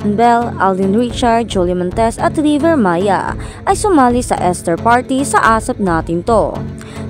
Kristen Bell, Alden Richard, Julia Montes at River Maya ay sumali sa Esther Party sa ASAP Natin To.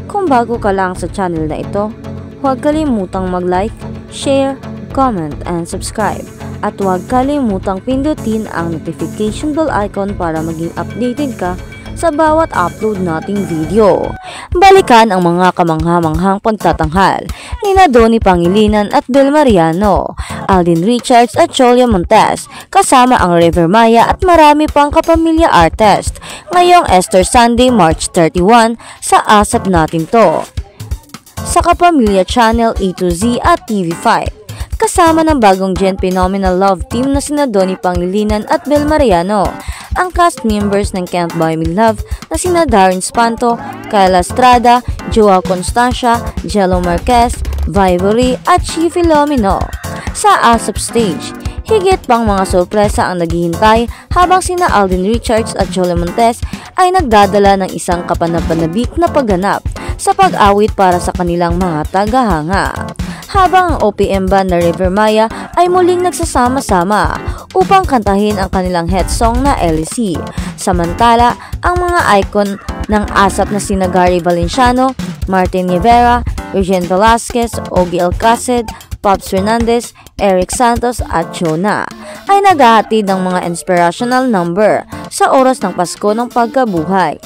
Kung bago ka lang sa channel na ito, huwag kalimutang mag-like, share, comment, and subscribe. At huwag kalimutang pindutin ang notification bell icon para maging updated ka sa bawat upload nating video. Balikan ang mga kamangha-manghang pagtatanghal nina Donnie Pangilinan at Bel Mariano, Alden Richards at Julia Montes, kasama ang River Maya at marami pang kapamilya artist ngayong Easter Sunday, March 31 sa ASAP Natin To sa Kapamilya Channel A to Z at TV5. Kasama ng bagong Gen Phenomenal Love Team na sina Donnie Pangilinan at Bel Mariano, ang cast members ng Can't Buy Me Love na sina Darren Espanto, Kayla Estrada, Joao Constancia, Jello Marquez, Vivory at Chi Filomeno. Sa ASAP stage, higit pang mga sorpresa ang naghihintay habang sina Alden Richards at Julia Montes ay nagdadala ng isang kapanapanabik na pagganap sa pag-awit para sa kanilang mga tagahanga. Habang ang OPM band na River Maya ay muling nagsasama-sama upang kantahin ang kanilang hit song na LC. Samantala, ang mga icon ng ASAP na sina Gary Valenciano, Martin Rivera, Regine Velasquez, Ogie Alcacid, Pops Fernandez, Eric Santos at Jonah ay naghahatid ng mga inspirational number sa oras ng Pasko ng pagkabuhay.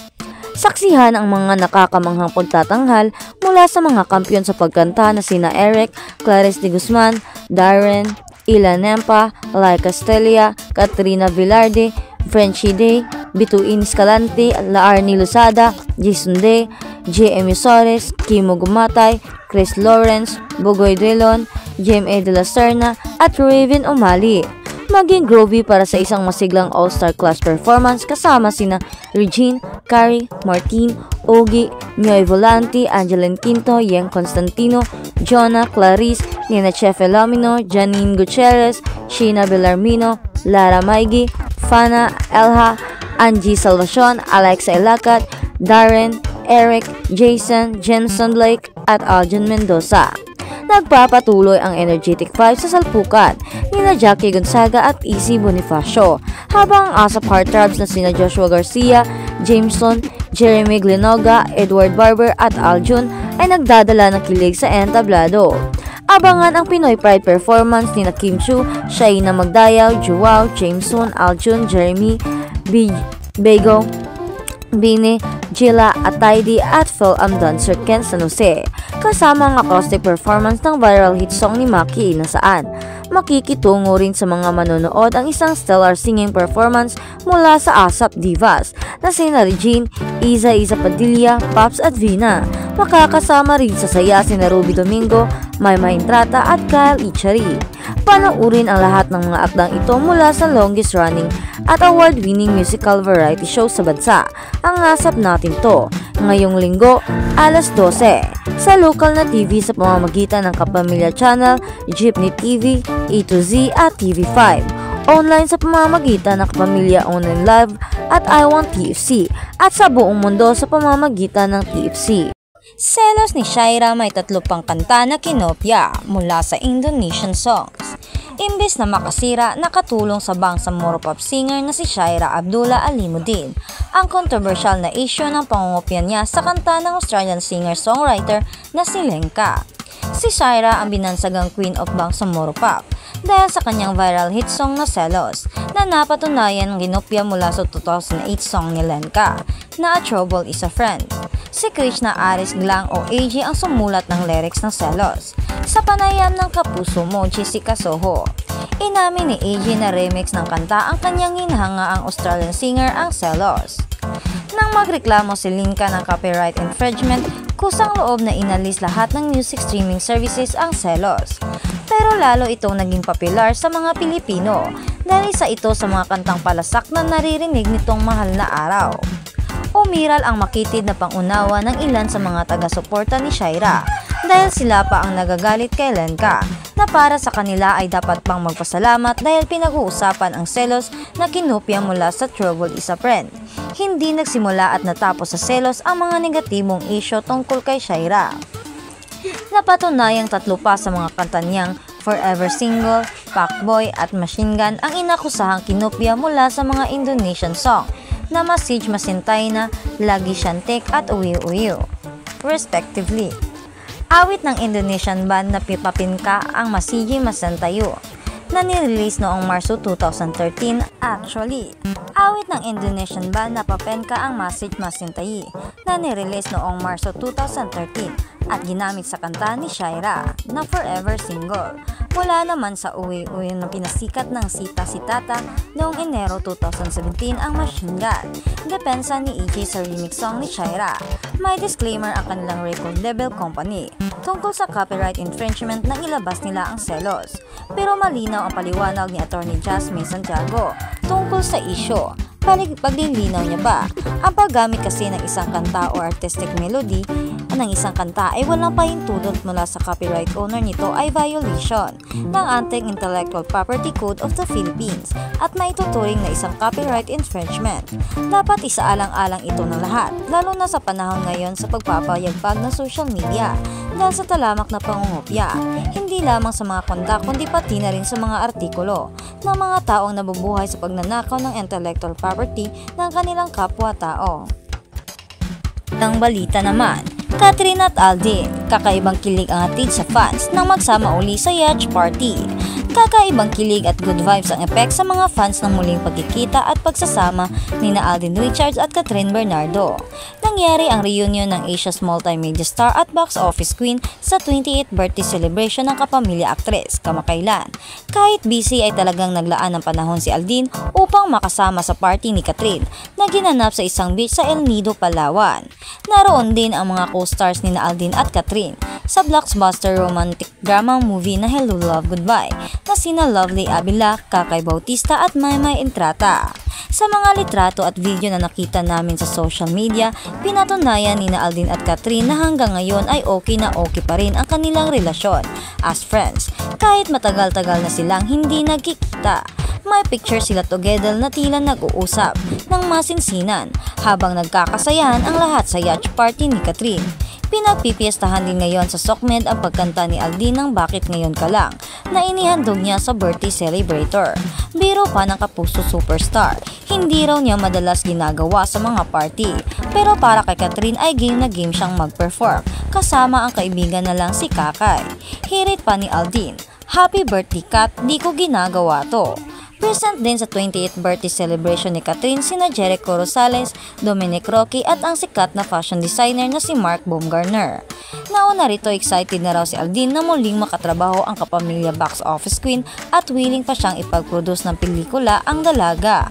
Saksihan ang mga nakakamanghang pagtatanghal mula sa mga kampiyon sa pagkanta na sina Eric, Clarice de Guzman, Darren, Ilan Nempa, Laika Stelia, Katrina Villarde, Frenchie Day, Bituin Escalante, Laarni Losada, Jason Day, J.M. Sores, Kimo Gumatay, Chris Lawrence, Bugoy Delon, Jem A. De La Serna at Raven O'Malley. Maging groovy para sa isang masiglang all-star class performance kasama sina Regine, Carrie, Martin, Ogie, Mioy Volante, Angeline Quinto, Yeng Constantino, Jonah, Clarice, Nina Che Filomeno, Janine Gutierrez, Sheena Bellarmino, Lara Maigi, Fana, Elha, Angie Salvacion, Alexa Elacat, Darren, Eric, Jason, Jenson Blake at Aljon Mendoza. Nagpapatuloy ang energetic vibe sa salpukan nina Jackie Gonzaga at Izzy Bonifacio, habang ang ASAP heartthrobs na sina Joshua Garcia, Jameson, Jeremy Glenoga, Edward Barber at Aljun ay nagdadala ng kilig sa entablado. Abangan ang Pinoy Pride performance nina Kim Chu, Shaina Magdayaw, Joao, Jameson, Aljun, Jeremy, Bego, Bini, Gila, Ataydi at Phil Dancer Ken San Jose, kasama ang acoustic performance ng viral hit song ni Maki Inasaan. Makikitungo rin sa mga manonood ang isang stellar singing performance mula sa ASAP Divas na sina Regine, Iza Padilla, Pops at Vina. Makakasama rin sa saya sina Ruby Domingo, Maymay Intrata at Kyle Ichari. Panoorin ang lahat ng mga akdang ito mula sa longest running at award-winning musical variety show sa bansa, ang ASAP Natin To, ngayong linggo, alas 12, sa local na TV sa pamamagitan ng Kapamilya Channel, Jeepney TV, A to Z at TV5, online sa pamamagitan ng Kapamilya Online Live at I Want TFC, at sa buong mundo sa pamamagitan ng TFC. Selos ni Shaira may 3 pang kanta na kinopya mula sa Indonesian songs. Imbes na makasira, nakatulong sa bangsamoro pop singer na si Shaira Abdullah Alimuddin ang controversial na issue ng pangungopya niya sa kanta ng Australian singer-songwriter na si Lenka. Si Shaira ang binansagang queen of bangsamoro pop dahil sa kanyang viral hit song na Selos na napatunayan ginopya mula sa 2008 song ni Lenka na A Trouble Is a Friend. Si Krishna Aris Glang o AG ang sumulat ng lyrics ng Selos sa panayam ng kapuso mo Jessica Soho. Inamin ni AG na remix ng kanta ang kanyang hinahanga ang Australian singer ang Selos. Nang magreklamo si Lenka ng copyright infringement, kusang loob na inalis lahat ng music streaming services ang Selos. Pero lalo itong naging popular sa mga Pilipino dahil isa ito sa mga kantang palasak na naririnig nitong mahal na araw. Umiral ang makitid na pangunawa ng ilan sa mga taga-suporta ni Shaira dahil sila pa ang nagagalit kay Lenka na para sa kanila ay dapat pang magpasalamat dahil pinag-uusapan ang Selos na kinopya mula sa Trouble Is a Friend. Hindi nagsimula at natapos sa Selos ang mga negatibong issue tungkol kay Shaira. Napatunayang 3 pa sa mga kanta niyang Forever Single, Fuckboy at Machine Gun ang inakusahang kinopya mula sa mga Indonesian song na Masih Masintay na Lagi Cantik at Uyu Uyu, respectively. Awit ng Indonesian band na Papinka ang Masih Masintayo na nirelease noong Marso 2013. Actually, awit ng Indonesian band na Papinka ang Masih Masintayi na nirelease noong Marso 2013 at ginamit sa kanta ni Shaira na Forever Single. Mula naman sa Uwi Uwi na pinasikat ng Sita Sitata noong Enero 2017 ang Machine Gun. Depensa ni EJ sa remix song ni Shaira. May disclaimer ang kanilang record label company tungkol sa copyright infringement nang ilabas nila ang Selos. Pero malinaw ang paliwanag ni Attorney Jasmine Santiago tungkol sa isyo. Paglilinaw niya ba, ang paggamit kasi ng isang kanta o artistic melody ng isang kanta ay walang pahintulot mula sa copyright owner nito ay violation ng Anti-Intellectual Property Code of the Philippines at maituturing na isang copyright infringement. Dapat isaalang-alang ito ng lahat, lalo na sa panahon ngayon sa pagpapayagbag ng social media dahil sa talamak na pangungopya, hindi lamang sa mga kanta kundi pati na rin sa mga artikulo ng mga taong nabubuhay sa pagnanakaw ng intellectual property ng kanilang kapwa-tao. Ang balita naman, Kathryn at Aldin, kakaibang kilig ang hatid sa fans nang magsama uli sa yacht party. Kakaibang kilig at good vibes ang effect sa mga fans ng muling pagkikita at pagsasama ni Alden Richards at Kathryn Bernardo. Nangyari ang reunion ng Asia's multimedia star at box office queen sa 28th birthday celebration ng kapamilya aktres kamakailan. Kahit busy ay talagang naglaan ng panahon si Aldin upang makasama sa party ni Kathryn na ginanap sa isang beach sa El Nido, Palawan. Naroon din ang mga co-stars ni Aldin at Kathryn sa blockbuster romantic drama movie na Hello Love Goodbye na sina Lovely Avila, Kakay Bautista at Maymay Entrata. Sa mga litrato at video na nakita namin sa social media, pinatunayan ni Aldin at Kathryn na hanggang ngayon ay okay na okay pa rin ang kanilang relasyon as friends kahit matagal-tagal na silang hindi nagkikita. May picture sila together na tila nag-uusap ng masinsinan habang nagkakasayahan ang lahat sa yacht party ni Kathryn. Pinagpipiestahan din ngayon sa SOCMED ang pagkanta ni Aldin ng Bakit Ngayon Ka Lang na inihandog niya sa birthday celebrator. Biro pa ng kapuso superstar, hindi raw niya madalas ginagawa sa mga party. Pero para kay Kathryn ay game na game siyang mag-perform kasama ang kaibigan na lang si Kakay. Hirit pa ni Aldin, "Happy birthday Kat, di ko ginagawa to." Present din sa 28th birthday celebration ni Kathryn sina Jericho Rosales, Dominic Roque at ang sikat na fashion designer na si Mark Baumgartner. Nauna rito excited na raw si Aldin na muling makatrabaho ang kapamilya box office queen at willing pa siyang ipag-produce ng pelikula ang dalaga.